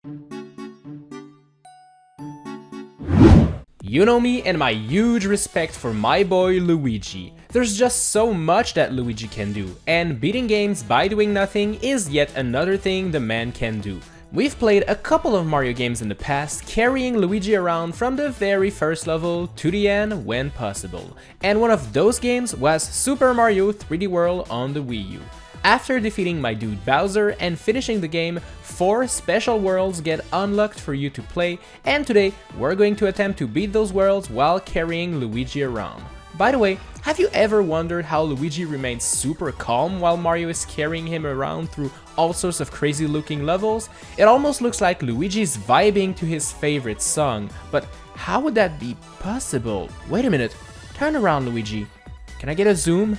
You know me and my huge respect for my boy Luigi. There's just so much that Luigi can do, and beating games by doing nothing is yet another thing the man can do. We've played a couple of Mario games in the past, carrying Luigi around from the very first level to the end when possible. And one of those games was Super Mario 3D World on the Wii U. After defeating my dude Bowser and finishing the game, 4 special worlds get unlocked for you to play, and today we're going to attempt to beat those worlds while carrying Luigi around. By the way, have you ever wondered how Luigi remains super calm while Mario is carrying him around through all sorts of crazy looking levels? It almost looks like Luigi's vibing to his favorite song, but how would that be possible? Wait a minute, turn around Luigi. Can I get a zoom?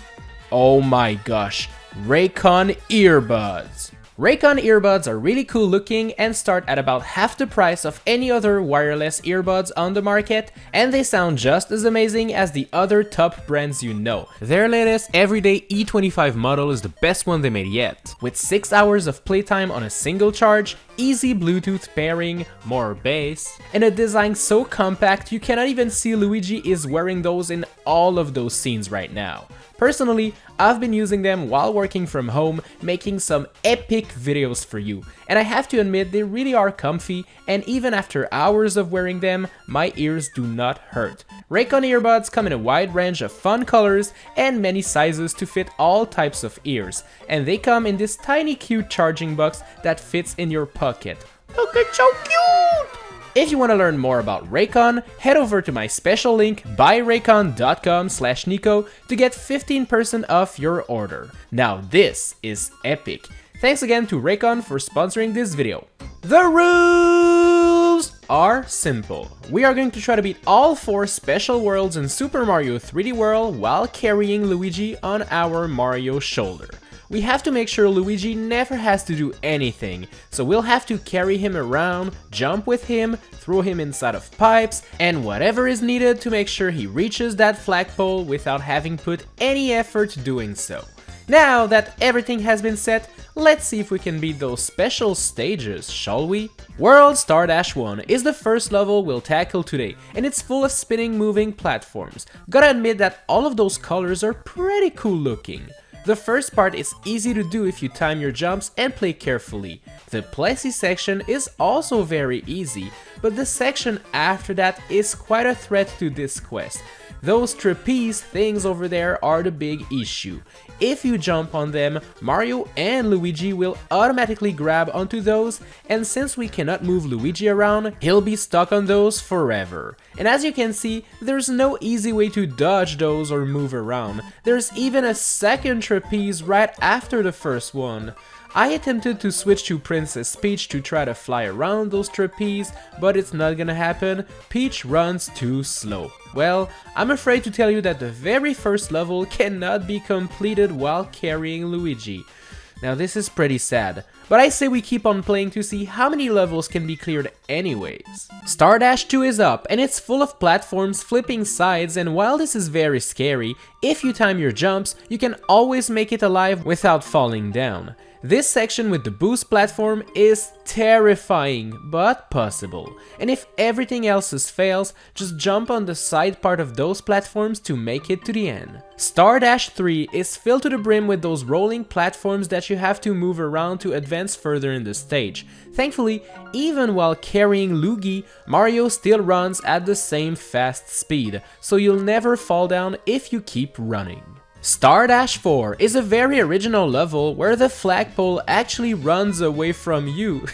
Oh my gosh, Raycon earbuds! Raycon earbuds are really cool looking and start at about half the price of any other wireless earbuds on the market, and they sound just as amazing as the other top brands you know. Their latest everyday E25 model is the best one they made yet. With 6 hours of playtime on a single charge, easy Bluetooth pairing, more bass, and a design so compact you cannot even see Luigi is wearing those in all of those scenes right now. Personally, I've been using them while working from home, making some epic videos for you, and I have to admit they really are comfy, and even after hours of wearing them, my ears do not hurt. Raycon earbuds come in a wide range of fun colors and many sizes to fit all types of ears, and they come in this tiny cute charging box that fits in your pocket. Look, it's so cute! If you want to learn more about Raycon, head over to my special link buyraycon.com/Nico to get 15% off your order. Now this is epic. Thanks again to Raycon for sponsoring this video. The rules are simple. We are going to try to beat all 4 special worlds in Super Mario 3D World while carrying Luigi on our Mario shoulder. We have to make sure Luigi never has to do anything, so we'll have to carry him around, jump with him, throw him inside of pipes, and whatever is needed to make sure he reaches that flagpole without having put any effort doing so. Now that everything has been set, let's see if we can beat those special stages, shall we? World Star Dash 1 is the first level we'll tackle today, and it's full of spinning moving platforms. Gotta admit that all of those colors are pretty cool looking. The first part is easy to do if you time your jumps and play carefully. The Plessis section is also very easy, but the section after that is quite a threat to this quest. Those trapeze things over there are the big issue. If you jump on them, Mario and Luigi will automatically grab onto those, and since we cannot move Luigi around, he'll be stuck on those forever. And as you can see, there's no easy way to dodge those or move around. There's even a second trapeze right after the first one. I attempted to switch to Princess Peach to try to fly around those trapeze, but it's not gonna happen. Peach runs too slow. Well, I'm afraid to tell you that the very first level cannot be completed while carrying Luigi. Now this is pretty sad, but I say we keep on playing to see how many levels can be cleared anyways. Star Dash 2 is up, and it's full of platforms flipping sides, and while this is very scary, if you time your jumps, you can always make it alive without falling down. This section with the boost platform is terrifying, but possible. And if everything else fails, just jump on the side part of those platforms to make it to the end. Star Dash 3 is filled to the brim with those rolling platforms that you have to move around to advance further in the stage. Thankfully, even while carrying Loogi, Mario still runs at the same fast speed, so you'll never fall down if you keep running. Star Dash 4 is a very original level where the flagpole actually runs away from you.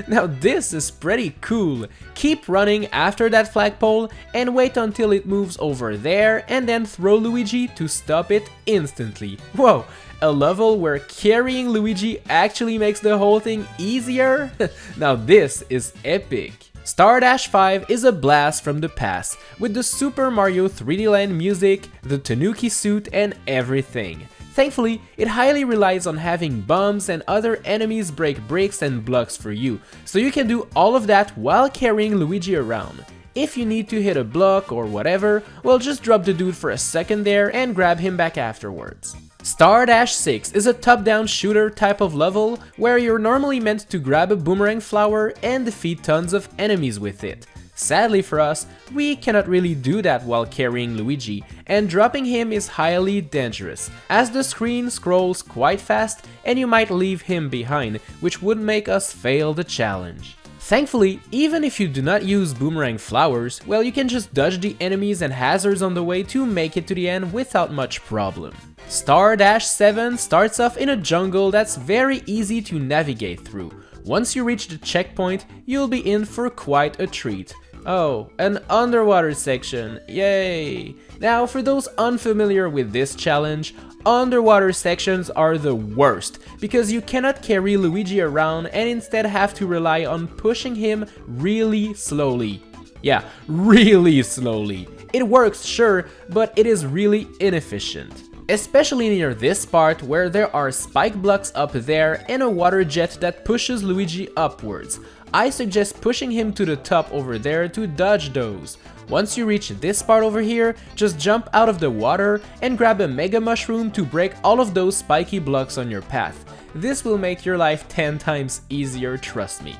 Now this is pretty cool. Keep running after that flagpole and wait until it moves over there and then throw Luigi to stop it instantly. Whoa, a level where carrying Luigi actually makes the whole thing easier? Now this is epic. Star Dash 5 is a blast from the past, with the Super Mario 3D Land music, the Tanuki suit, and everything. Thankfully, it highly relies on having bombs and other enemies break bricks and blocks for you, so you can do all of that while carrying Luigi around. if you need to hit a block or whatever, well, just drop the dude for a second there and grab him back afterwards. Star 6 is a top-down shooter type of level where you're normally meant to grab a boomerang flower and defeat tons of enemies with it. Sadly for us, we cannot really do that while carrying Luigi, and dropping him is highly dangerous, as the screen scrolls quite fast and you might leave him behind, which would make us fail the challenge. Thankfully, even if you do not use boomerang flowers, well, you can just dodge the enemies and hazards on the way to make it to the end without much problem. Star 7 starts off in a jungle that's very easy to navigate through. Once you reach the checkpoint, you'll be in for quite a treat. Oh, an underwater section, yay! Now, for those unfamiliar with this challenge, underwater sections are the worst, because you cannot carry Luigi around and instead have to rely on pushing him really slowly. Yeah, really slowly. It works, sure, but it is really inefficient. Especially near this part where there are spike blocks up there and a water jet that pushes Luigi upwards. I suggest pushing him to the top over there to dodge those. Once you reach this part over here, just jump out of the water and grab a mega mushroom to break all of those spiky blocks on your path. This will make your life 10 times easier, trust me.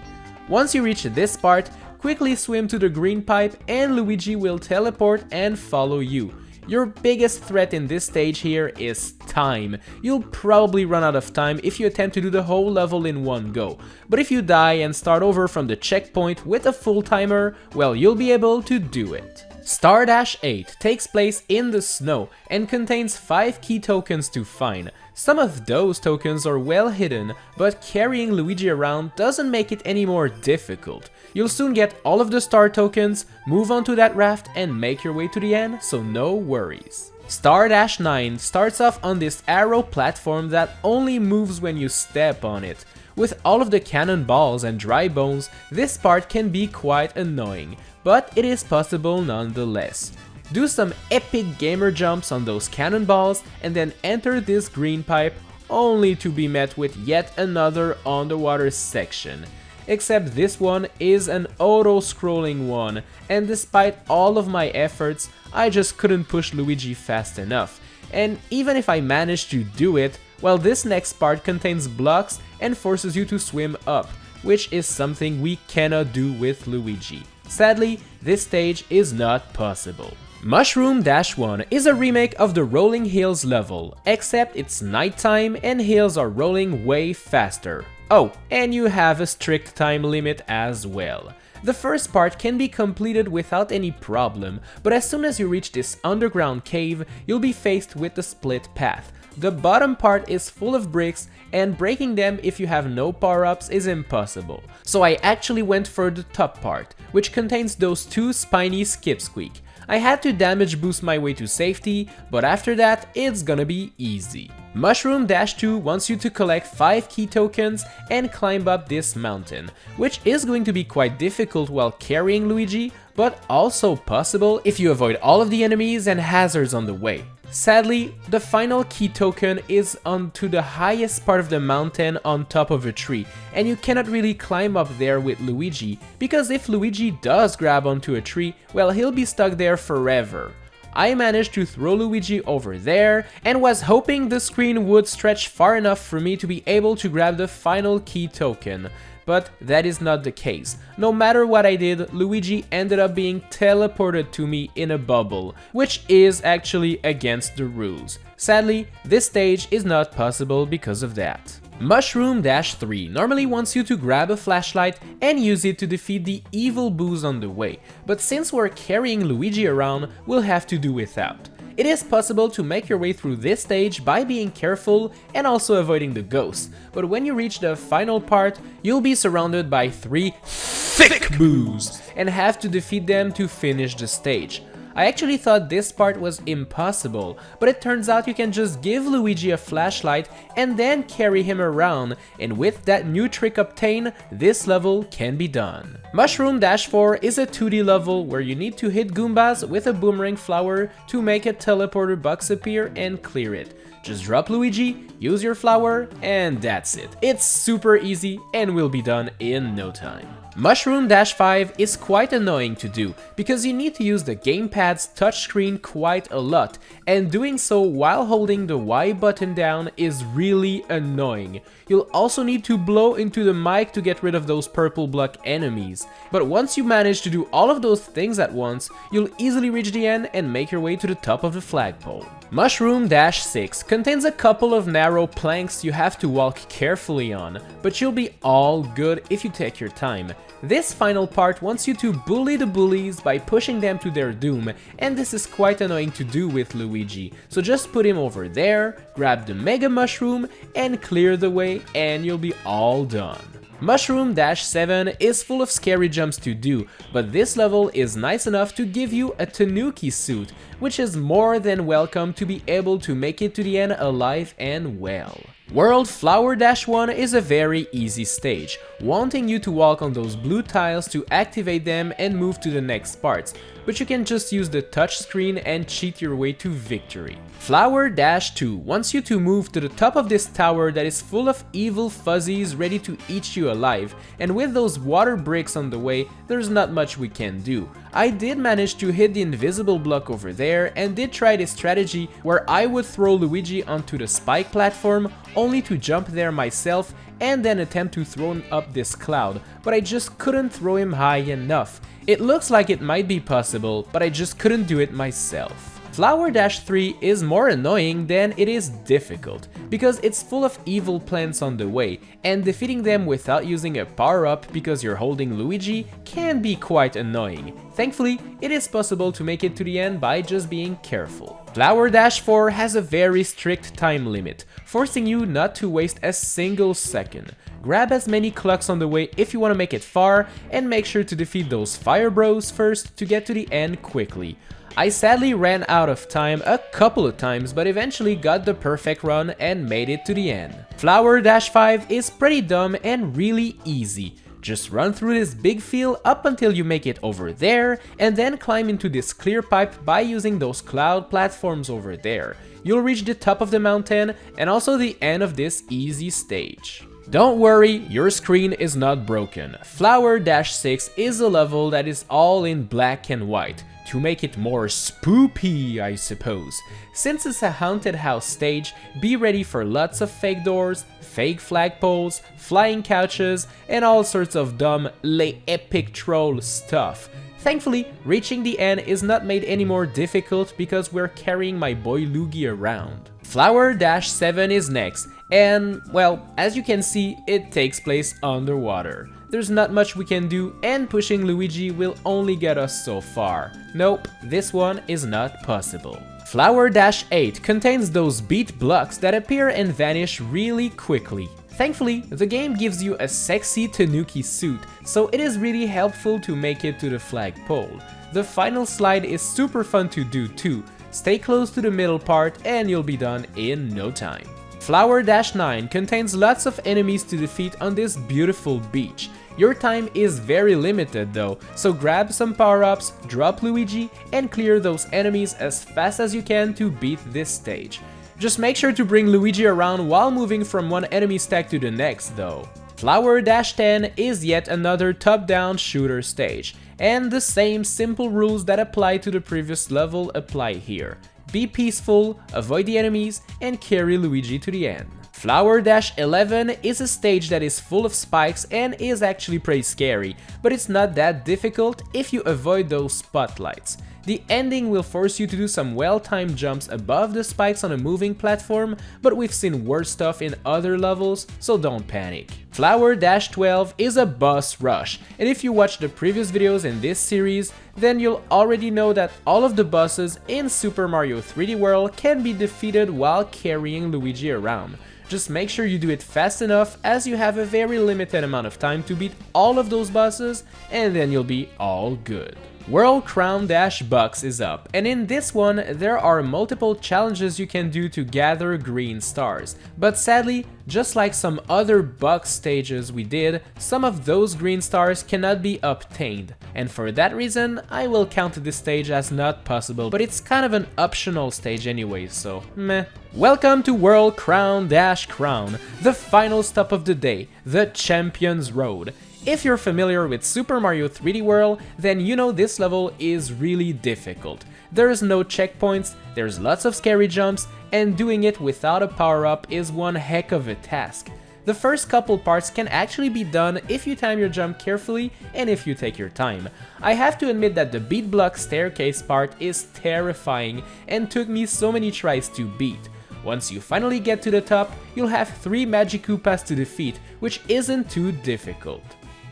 Once you reach this part, quickly swim to the green pipe and Luigi will teleport and follow you. Your biggest threat in this stage here is time. You'll probably run out of time if you attempt to do the whole level in one go, but if you die and start over from the checkpoint with a full timer, well, you'll be able to do it. Star 8 takes place in the snow and contains 5 key tokens to find. Some of those tokens are well hidden, but carrying Luigi around doesn't make it any more difficult. You'll soon get all of the star tokens, move on to that raft and make your way to the end, so no worries. Star 9 starts off on this arrow platform that only moves when you step on it. With all of the cannonballs and dry bones, this part can be quite annoying, but it is possible nonetheless. Do some epic gamer jumps on those cannonballs and then enter this green pipe, only to be met with yet another underwater section. Except this one is an auto-scrolling one, and despite all of my efforts, I just couldn't push Luigi fast enough. And even if I managed to do it, well, this next part contains blocks and forces you to swim up, which is something we cannot do with Luigi. Sadly, this stage is not possible. Mushroom 1 is a remake of the Rolling Hills level, except it's nighttime and hills are rolling way faster. Oh, and you have a strict time limit as well. The first part can be completed without any problem, but as soon as you reach this underground cave, you'll be faced with a split path. The bottom part is full of bricks, and breaking them if you have no power-ups is impossible. So I actually went for the top part, which contains those 2 spiny skipsqueak. I had to damage boost my way to safety, but after that, it's gonna be easy. Mushroom 2 wants you to collect 5 key tokens and climb up this mountain, which is going to be quite difficult while carrying Luigi, but also possible if you avoid all of the enemies and hazards on the way. Sadly, the final key token is onto the highest part of the mountain on top of a tree, and you cannot really climb up there with Luigi, because if Luigi does grab onto a tree, well, he'll be stuck there forever. I managed to throw Luigi over there and was hoping the screen would stretch far enough for me to be able to grab the final key token. But that is not the case. No matter what I did, Luigi ended up being teleported to me in a bubble, which is actually against the rules. Sadly, this stage is not possible because of that. Mushroom 3 normally wants you to grab a flashlight and use it to defeat the evil boos on the way, but since we're carrying Luigi around, we'll have to do without. It is possible to make your way through this stage by being careful and also avoiding the ghosts, but when you reach the final part, you'll be surrounded by 3 thick boos and have to defeat them to finish the stage. I actually thought this part was impossible, but it turns out you can just give Luigi a flashlight and then carry him around, and with that new trick obtained, this level can be done. Mushroom 4 is a 2D level where you need to hit Goombas with a boomerang flower to make a teleporter box appear and clear it. Just drop Luigi, use your flower, and that's it. It's super easy and will be done in no time. Mushroom Dash 5 is quite annoying to do, because you need to use the gamepad's touchscreen quite a lot, and doing so while holding the Y button down is really annoying. You'll also need to blow into the mic to get rid of those purple block enemies. But once you manage to do all of those things at once, you'll easily reach the end and make your way to the top of the flagpole. Mushroom Dash 6 contains a couple of narrow planks you have to walk carefully on, but you'll be all good if you take your time. This final part wants you to bully the bullies by pushing them to their doom, and this is quite annoying to do with Luigi, so just put him over there, grab the Mega Mushroom, and clear the way, and you'll be all done. Mushroom Dash 7 is full of scary jumps to do, but this level is nice enough to give you a Tanuki suit, which is more than welcome to be able to make it to the end alive and well. World Flower Dash 1 is a very easy stage, wanting you to walk on those blue tiles to activate them and move to the next parts, but you can just use the touchscreen and cheat your way to victory. Flower Dash 2 wants you to move to the top of this tower that is full of evil fuzzies ready to eat you alive, and with those water bricks on the way, there's not much we can do. I did manage to hit the invisible block over there and did try this strategy where I would throw Luigi onto the spike platform only to jump there myself and then attempt to throw him up this cloud, but I just couldn't throw him high enough. It looks like it might be possible, but I just couldn't do it myself. Flower Dash 3 is more annoying than it is difficult, because it's full of evil plants on the way, and defeating them without using a power-up because you're holding Luigi can be quite annoying. Thankfully, it is possible to make it to the end by just being careful. Flower Dash 4 has a very strict time limit, forcing you not to waste a single second. Grab as many clocks on the way if you want to make it far, and make sure to defeat those fire bros first to get to the end quickly. I sadly ran out of time a couple of times, but eventually got the perfect run and made it to the end. Flower Dash 5 is pretty dumb and really easy. Just run through this big field up until you make it over there, and then climb into this clear pipe by using those cloud platforms over there. You'll reach the top of the mountain and also the end of this easy stage. Don't worry, your screen is not broken. Flower Dash 6 is a level that is all in black and white, to make it more spoopy, I suppose. Since it's a haunted house stage, be ready for lots of fake doors, fake flagpoles, flying couches, and all sorts of dumb les epic troll stuff. Thankfully, reaching the end is not made any more difficult because we're carrying my boy Loogi around. Flower Dash 7 is next, and, well, as you can see, it takes place underwater. There's not much we can do, and pushing Luigi will only get us so far. Nope, this one is not possible. Flower Dash 8 contains those beat blocks that appear and vanish really quickly. Thankfully, the game gives you a sexy Tanuki suit, so it is really helpful to make it to the flagpole. The final slide is super fun to do too. Stay close to the middle part and you'll be done in no time. Flower Dash 9 contains lots of enemies to defeat on this beautiful beach. Your time is very limited though, so grab some power-ups, drop Luigi, and clear those enemies as fast as you can to beat this stage. Just make sure to bring Luigi around while moving from one enemy stack to the next though. Flower Dash 10 is yet another top-down shooter stage, and the same simple rules that apply to the previous level apply here. Be peaceful, avoid the enemies, and carry Luigi to the end. Flower Dash 11 is a stage that is full of spikes and is actually pretty scary, but it's not that difficult if you avoid those spotlights. The ending will force you to do some well-timed jumps above the spikes on a moving platform, but we've seen worse stuff in other levels, so don't panic. Flower Dash 12 is a boss rush, and if you watch the previous videos in this series, then you'll already know that all of the bosses in Super Mario 3D World can be defeated while carrying Luigi around. Just make sure you do it fast enough, as you have a very limited amount of time to beat all of those bosses, and then you'll be all good. World Crown Dash Box is up, and in this one there are multiple challenges you can do to gather green stars, but sadly, just like some other box stages we did, some of those green stars cannot be obtained, and for that reason I will count this stage as not possible, but it's kind of an optional stage anyway, so meh. Welcome to World Crown Dash Crown, the final stop of the day, the Champion's Road. If you're familiar with Super Mario 3D World, then you know this level is really difficult. There's no checkpoints, there's lots of scary jumps, and doing it without a power-up is one heck of a task. The first couple parts can actually be done if you time your jump carefully and if you take your time. I have to admit that the beat block staircase part is terrifying and took me so many tries to beat. Once you finally get to the top, you'll have 3 Magic Koopas to defeat, which isn't too difficult.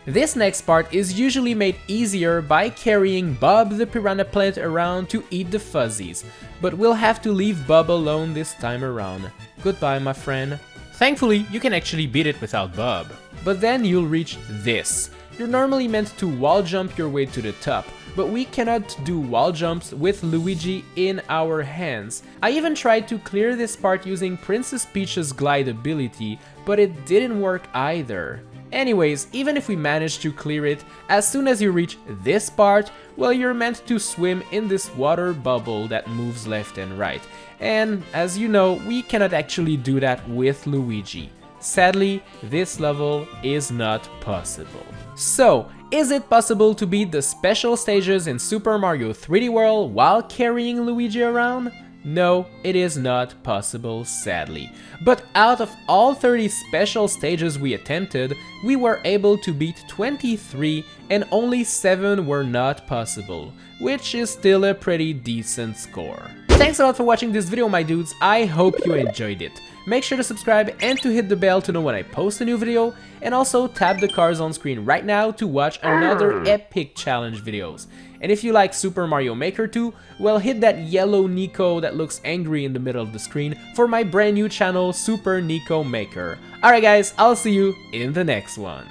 This next part is usually made easier by carrying Bob the Piranha Plant around to eat the fuzzies, but we'll have to leave Bob alone this time around. Goodbye, my friend. Thankfully, you can actually beat it without Bob. But then you'll reach this. You're normally meant to wall jump your way to the top, but we cannot do wall jumps with Luigi in our hands. I even tried to clear this part using Princess Peach's glide ability, but it didn't work either. Anyways, even if we manage to clear it, as soon as you reach this part, well, you're meant to swim in this water bubble that moves left and right. And as you know, we cannot actually do that with Luigi. Sadly, this level is not possible. So, is it possible to beat the special stages in Super Mario 3D World while carrying Luigi around? No, it is not possible, sadly. But out of all 30 special stages we attempted, we were able to beat 23 and only 7 were not possible, which is still a pretty decent score. Thanks a lot for watching this video, my dudes. I hope you enjoyed it. Make sure to subscribe and to hit the bell to know when I post a new video, and also tap the cards on screen right now to watch another epic challenge videos. And if you like Super Mario Maker 2, well, hit that yellow Nico that looks angry in the middle of the screen for my brand new channel, Super Nico Maker. Alright guys, I'll see you in the next one.